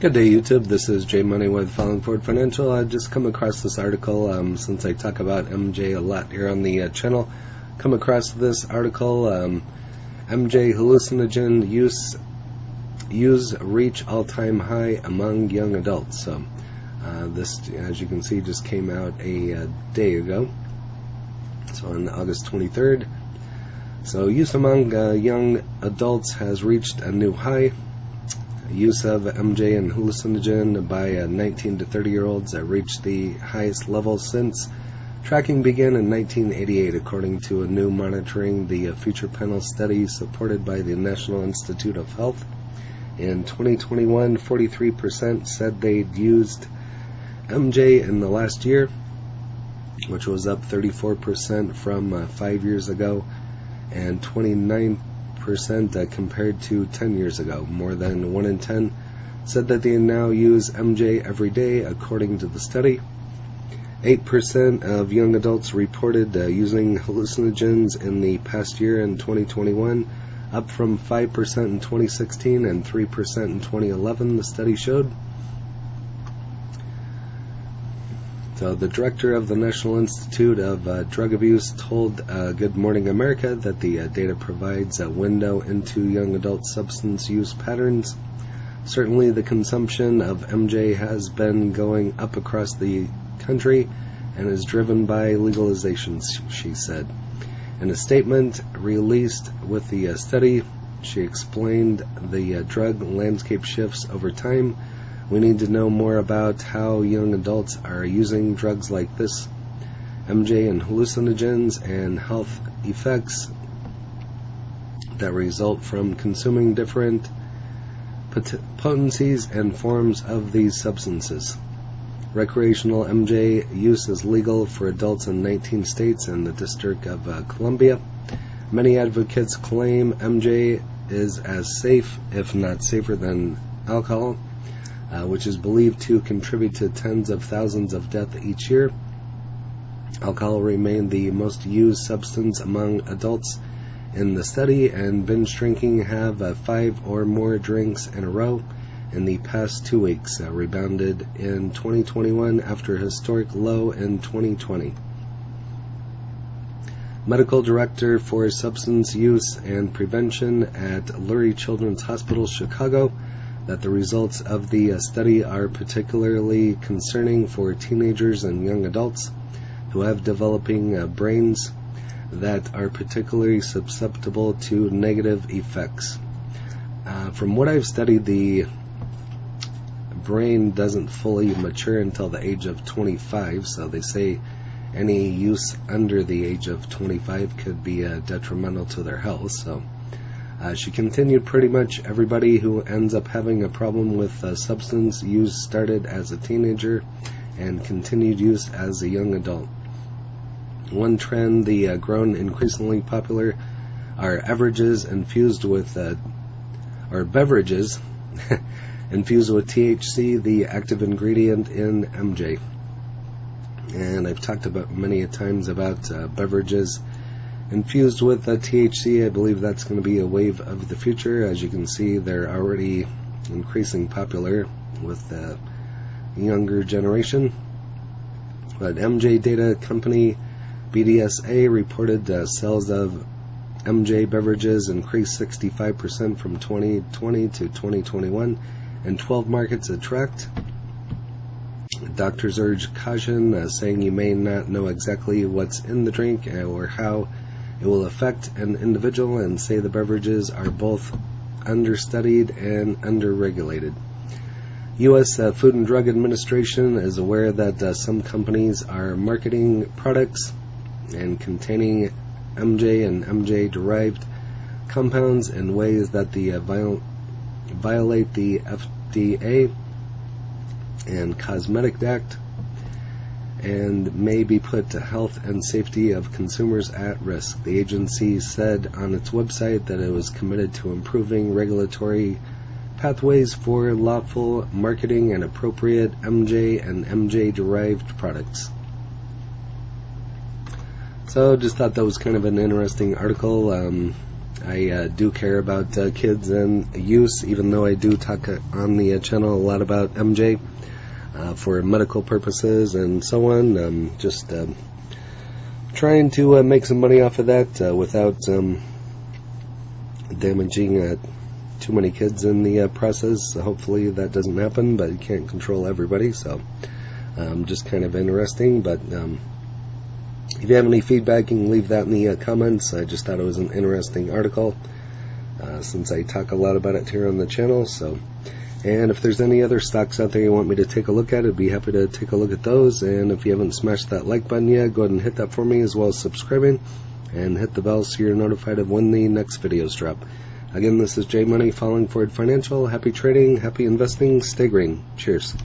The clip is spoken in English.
Good day, YouTube. This is Jay Money with Falling Forward Financial. I just come across this article since I talk about MJ a lot here on the channel. Come across this article, MJ hallucinogen use reach all-time high among young adults. So this, as you can see, just came out a day ago. So on August 23rd. So use among young adults has reached a new high. Use of MJ and hallucinogen by 19 to 30-year-olds reached the highest level since tracking began in 1988, according to a new monitoring the future panel study supported by the National Institute of Health. In 2021, 43% said they'd used MJ in the last year, which was up 34% from 5 years ago, and 29% compared to 10 years ago. More than 1 in 10 said that they now use MJ every day, according to the study. 8% of young adults reported using hallucinogens in the past year in 2021, up from 5% in 2016 and 3% in 2011, the study showed. So the director of the National Institute of Drug Abuse told Good Morning America that the data provides a window into young adult substance use patterns. Certainly the consumption of MJ has been going up across the country and is driven by legalizations, she said. In a statement released with the study, she explained the drug landscape shifts over time. We need to know more about how young adults are using drugs like this, MJ and hallucinogens, and health effects that result from consuming different potencies and forms of these substances. Recreational MJ use is legal for adults in 19 states and the District of Columbia. Many advocates claim MJ is as safe, if not safer, than alcohol, which is believed to contribute to tens of thousands of deaths each year. Alcohol remained the most used substance among adults in the study, and binge drinking have 5 or more drinks in a row in the past 2 weeks, rebounded in 2021 after a historic low in 2020. Medical Director for Substance Use and Prevention at Lurie Children's Hospital, Chicago, that the results of the study are particularly concerning for teenagers and young adults who have developing brains that are particularly susceptible to negative effects. From what I've studied, the brain doesn't fully mature until the age of 25, so they say any use under the age of 25 could be detrimental to their health. So she continued, pretty much everybody who ends up having a problem with substance use started as a teenager and continued use as a young adult. One trend, the grown increasingly popular, are beverages infused with THC, the active ingredient in MJ. And I've talked about many times about beverages infused with THC. I believe that's going to be a wave of the future. As you can see, they're already increasing popular with the younger generation. But MJ data company BDSA reported sales of MJ beverages increased 65% from 2020 to 2021 in 12 markets it tracked. Doctors urge caution, saying you may not know exactly what's in the drink or how it will affect an individual, and say the beverages are both understudied and underregulated. U.S. Food and Drug Administration is aware that some companies are marketing products and containing MJ and MJ-derived compounds in ways that violate the FDA and Cosmetic Act and may be put to health and safety of consumers at risk. The agency said on its website that it was committed to improving regulatory pathways for lawful marketing and appropriate MJ and MJ-derived products. So just thought that was kind of an interesting article. I do care about kids and use, even though I do talk on the channel a lot about MJ for medical purposes and so on. Just trying to make some money off of that without damaging too many kids in the process. Hopefully that doesn't happen, but you can't control everybody, so just kind of interesting. But if you have any feedback, you can leave that in the comments. I just thought it was an interesting article since I talk a lot about it here on the channel. So, and if there's any other stocks out there you want me to take a look at, I'd be happy to take a look at those. And if you haven't smashed that like button yet, go ahead and hit that for me, as well as subscribing, and hit the bell so you're notified of when the next videos drop. Again, this is J Money, Falling Forward Financial. Happy trading, happy investing, stay green. Cheers.